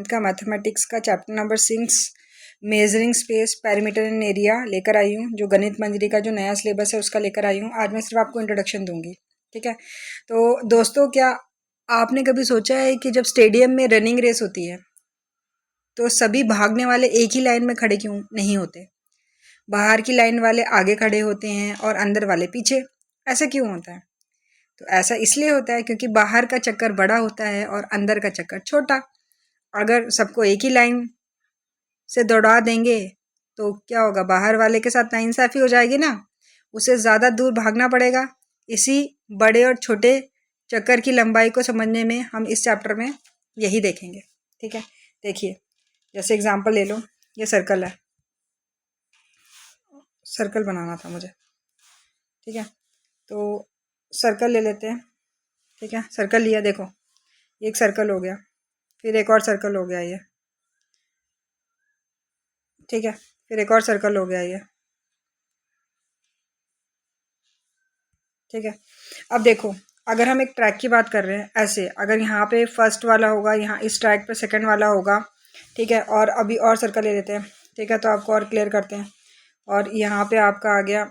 का मैथमेटिक्स का chapter number 6 measuring space perimeter and area लेकर आई हूँ। जो गणित मंजरी का जो नया सिलेबस है उसका लेकर आई हूँ। आज मैं सिर्फ आपको इंट्रोडक्शन दूंगी, ठीक है। तो दोस्तों, क्या आपने कभी सोचा है कि जब स्टेडियम में रनिंग रेस होती है तो सभी भागने वाले एक ही लाइन में खड़े क्यों नहीं होते? बाहर की लाइन वाले आगे खड़े होते हैं और अंदर वाले पीछे। ऐसा क्यों होता है? तो ऐसा इसलिए होता है क्योंकि बाहर का चक्कर बड़ा होता है और अंदर का चक्कर छोटा। अगर सबको एक ही लाइन से दौड़ा देंगे तो क्या होगा? बाहर वाले के साथ नाइंसाफ़ी हो जाएगी ना, उसे ज़्यादा दूर भागना पड़ेगा। इसी बड़े और छोटे चक्कर की लंबाई को समझने में हम इस चैप्टर में यही देखेंगे, ठीक है। देखिए, जैसे एग्जांपल ले लो, ये सर्कल है, सर्कल बनाना था मुझे, ठीक है। तो सर्कल ले लेते हैं, ठीक है। सर्कल लिया, देखो एक सर्कल हो गया, फिर एक और सर्कल हो गया ये, ठीक है। फिर एक और सर्कल हो गया ये, ठीक है। अब देखो, अगर हम एक ट्रैक की बात कर रहे हैं, ऐसे अगर यहाँ पे फर्स्ट वाला होगा, यहाँ इस ट्रैक पे सेकंड वाला होगा, ठीक है। और अभी और सर्कल ले लेते हैं, ठीक है। तो आपको और क्लियर करते हैं। और यहाँ पे आपका आ गया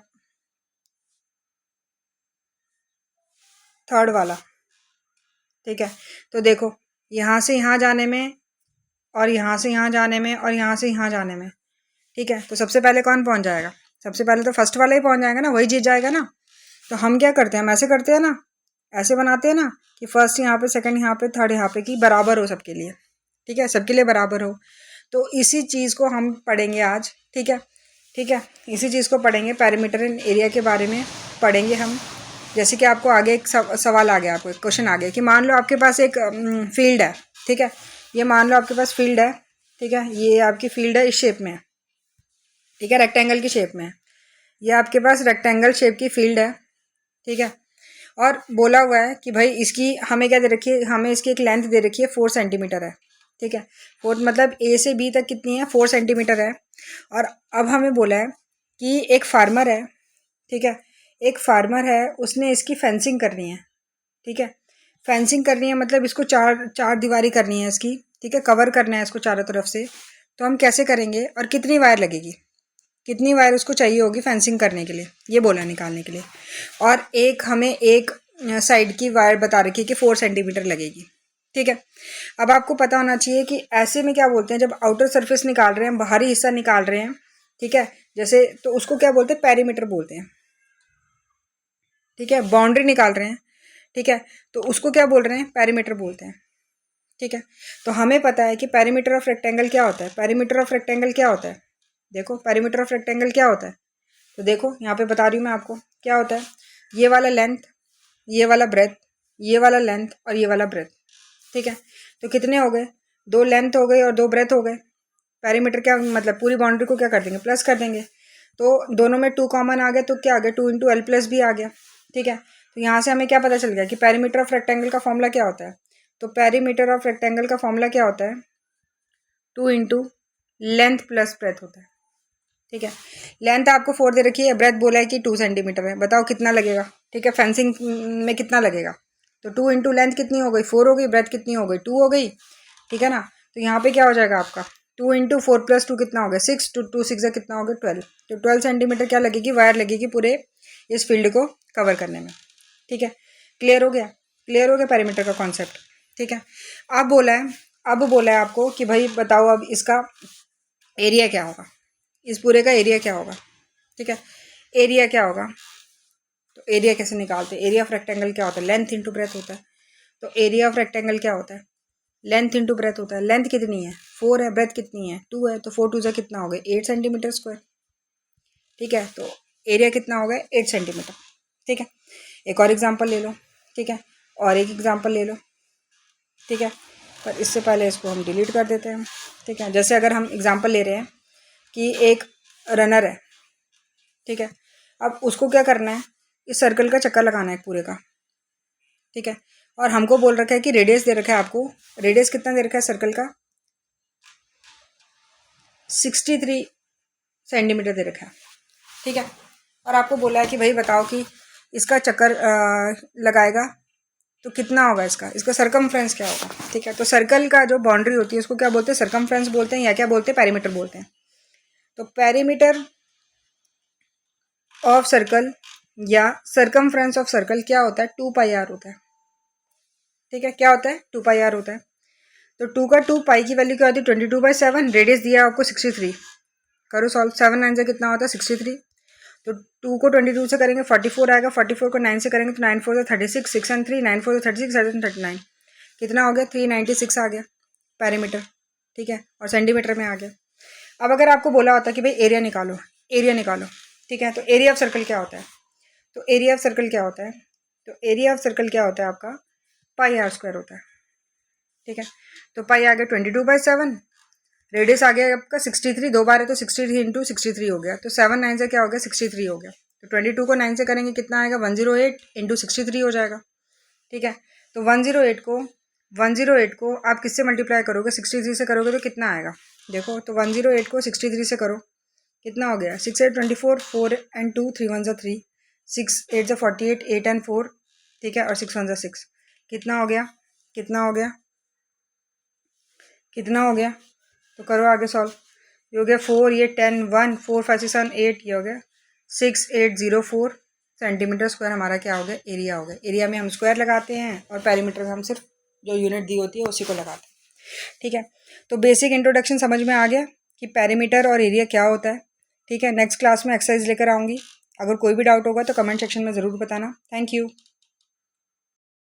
थर्ड वाला, ठीक है। तो देखो, यहाँ से यहाँ जाने में और यहाँ से यहाँ जाने में और यहाँ से यहाँ जाने में, ठीक है। तो सबसे पहले कौन पहुँच जाएगा? सबसे पहले तो फर्स्ट वाला ही पहुँच जाएगा ना, वही जीत जाएगा ना। तो हम क्या करते हैं, हम ऐसे करते हैं ना, ऐसे बनाते हैं ना कि फर्स्ट यहाँ पे, सेकंड यहाँ पे, थर्ड यहाँ पे, कि बराबर हो सबके लिए, ठीक है, सबके लिए बराबर हो। तो इसी चीज़ को हम पढ़ेंगे आज, ठीक है, ठीक है। इसी चीज़ को पढ़ेंगे, पेरीमीटर एंड एरिया के बारे में पढ़ेंगे हम। जैसे कि आपको आगे एक सवाल आ गया, आपको एक क्वेश्चन आ गया कि मान लो आपके पास एक फील्ड है, ठीक है। ये मान लो आपके पास फील्ड है, ठीक है। ये आपकी फील्ड है, इस शेप में है, ठीक है, रेक्टेंगल की शेप में है। ये आपके पास रेक्टेंगल शेप की फील्ड है, ठीक है। और बोला हुआ है कि भाई इसकी हमें क्या दे रखी है, हमें इसकी एक लेंथ दे रखी है 4 सेंटीमीटर है, ठीक है। 4 मतलब ए से बी तक कितनी है? 4 सेंटीमीटर है। और अब हमें बोला है कि एक फार्मर है, ठीक है, एक फार्मर है, उसने इसकी फेंसिंग करनी है, ठीक है। फेंसिंग करनी है मतलब इसको चार चार दीवारी करनी है इसकी, ठीक है, कवर करना है इसको चारों तरफ से। तो हम कैसे करेंगे और कितनी वायर लगेगी, कितनी वायर उसको चाहिए होगी फेंसिंग करने के लिए, ये बोला निकालने के लिए। और एक हमें एक साइड की वायर बता रखी है कि 4 सेंटीमीटर लगेगी, ठीक है। अब आपको पता होना चाहिए कि ऐसे में क्या बोलते हैं, जब आउटर सरफेस निकाल रहे हैं, बाहरी हिस्सा निकाल रहे हैं, ठीक है, जैसे, तो उसको क्या बोलते हैं? पेरीमीटर बोलते हैं, ठीक है। बाउंड्री निकाल रहे हैं, ठीक है, तो उसको क्या बोल रहे हैं? पेरीमीटर बोलते हैं, ठीक है। तो हमें पता है कि पेरीमीटर ऑफ रेक्टेंगल क्या होता है। पेरीमीटर ऑफ रेक्टेंगल क्या होता है? देखो, पेरीमीटर ऑफ रेक्टेंगल क्या होता है, तो देखो यहाँ पे बता रही हूँ मैं आपको क्या होता है। ये वाला लेंथ, ये वाला ब्रेथ, ये वाला लेंथ और ये वाला ब्रेथ, ठीक है। तो कितने हो गए? 2 लेंथ हो गई और 2 ब्रेथ हो गए। पेरीमीटर क्या मतलब, पूरी बाउंड्री को क्या कर देंगे? प्लस कर देंगे। तो दोनों में 2 कॉमन आ गया, तो क्या आ गया? 2 इंटू एल प्लस बी आ गया, ठीक है। तो यहाँ से हमें क्या पता चल गया कि पेरीमीटर ऑफ रेक्टेंगल का फॉर्मूला क्या होता है। तो पेरीमीटर ऑफ रेक्टेंगल का फॉर्मूला क्या होता है? 2 इंटू लेंथ प्लस ब्रेथ होता है, ठीक है। लेंथ आपको 4 दे रखी है, ब्रेथ बोला है कि 2 सेंटीमीटर है। बताओ कितना लगेगा, ठीक है, फेंसिंग में कितना लगेगा? तो 2 इंटू लेंथ कितनी हो गई? 4 हो गई। ब्रेथ कितनी हो गई? 2 हो गई, ठीक है ना। तो यहाँ पे क्या हो जाएगा आपका? 2 इंटू 4 प्लस 2 कितना हो गया? 6। 2 6 कितना हो गया? 12। तो 12 सेंटीमीटर क्या लगेगी? वायर लगेगी पूरे इस फील्ड को कवर करने में, ठीक है। क्लियर हो गया? क्लियर हो गया पेरीमीटर का कॉन्सेप्ट, ठीक है। अब बोला है आपको कि भाई बताओ अब इसका एरिया क्या होगा, इस पूरे का एरिया क्या होगा, ठीक है। एरिया क्या होगा? तो एरिया कैसे निकालते हैं? एरिया ऑफ रेक्टेंगल क्या होता है? लेंथ इंटू ब्रेथ होता है। तो एरिया ऑफ रेक्टेंगल क्या होता है? लेंथ इंटू ब्रेथ होता है। लेंथ कितनी है? 4 है। ब्रेथ कितनी है? 2 है। तो 4 2 कितना हो गया? 8 सेंटीमीटर स्क्वायर, ठीक है। तो एरिया कितना हो गया? 8 सेंटीमीटर, ठीक है। एक और एग्जाम्पल ले लो, ठीक है, और एक एग्जाम्पल ले लो, ठीक है। पर इससे पहले इसको हम डिलीट कर देते हैं, ठीक है। जैसे अगर हम एग्जाम्पल ले रहे हैं कि एक रनर है, ठीक है। अब उसको क्या करना है? इस सर्कल का चक्कर लगाना है पूरे का, ठीक है। और हमको बोल रखा है कि रेडियस दे रखा है आपको। रेडियस कितना दे रखा है सर्कल का? 63 सेंटीमीटर दे रखा है, ठीक है। और आपको बोला है कि भाई बताओ कि इसका चक्कर लगाएगा तो कितना होगा इसका सरकमफ्रेंस क्या होगा, ठीक है। तो सर्कल का जो बाउंड्री होती है उसको क्या बोलते हैं, सरकमफ्रेंस बोलते हैं, या क्या बोलते हैं, पेरीमीटर बोलते हैं। तो पेरीमीटर ऑफ सर्कल या सरकमफ्रेंस ऑफ सर्कल क्या होता है, 2πr होता है, ठीक है। क्या होता है, 2πr होता है। तो 2 का 2, पाई की वैल्यू क्या होती है 22/7, रेडियस दिया आपको 63, करो सॉल्व, 7 9 से कितना होता है 63। तो 2 को 22 से करेंगे 44 आएगा, 44 को 9 से करेंगे तो 9 4 से 36, 6 and 3 9 4 से 36, 7 39, कितना हो गया 396 आ गया पेरीमीटर, ठीक है, और सेंटीमीटर में आ गया। अब अगर आपको बोला होता कि भाई एरिया निकालो, एरिया निकालो, ठीक है, तो एरिया ऑफ सर्कल क्या होता है, तो एरिया ऑफ सर्कल क्या होता है, तो एरिया ऑफ सर्कल क्या होता है आपका πr² होता है, ठीक है। तो पाई आ गया 22/7, रेडियस आ गया आपका 63, 2 बार है तो 63 इंटू 63 हो गया, तो 7 9 से क्या हो गया 63 हो गया। तो 22 को 9 से करेंगे कितना आएगा 108 इंटू 63 हो जाएगा, ठीक है। तो 108 को आप किससे मल्टीप्लाई करोगे, 63 से करोगे तो कितना आएगा, देखो, तो 108 को 63 से करो, कितना हो गया 6 8 24, 4 and 2 3 1 3, 6 8 48, 8 and 4, ठीक है, और 6 1 6, कितना हो गया, कितना हो गया, कितना हो गया, तो करो आगे सॉल्व, ये हो गया 4, ये 10 1 4 5 6 7 8, ये हो गया 6804 सेंटीमीटर स्क्वायर हमारा क्या हो गया, एरिया हो गया। एरिया में हम स्क्वायर लगाते हैं और पेरीमीटर में हम सिर्फ जो यूनिट दी होती है उसी को लगाते हैं, ठीक है। तो बेसिक इंट्रोडक्शन समझ में आ गया कि पेरीमीटर और एरिया क्या होता है, ठीक है। नेक्स्ट क्लास में एक्सरसाइज लेकर आऊँगी, अगर कोई भी डाउट होगा तो कमेंट सेक्शन में ज़रूर बताना। Thank you.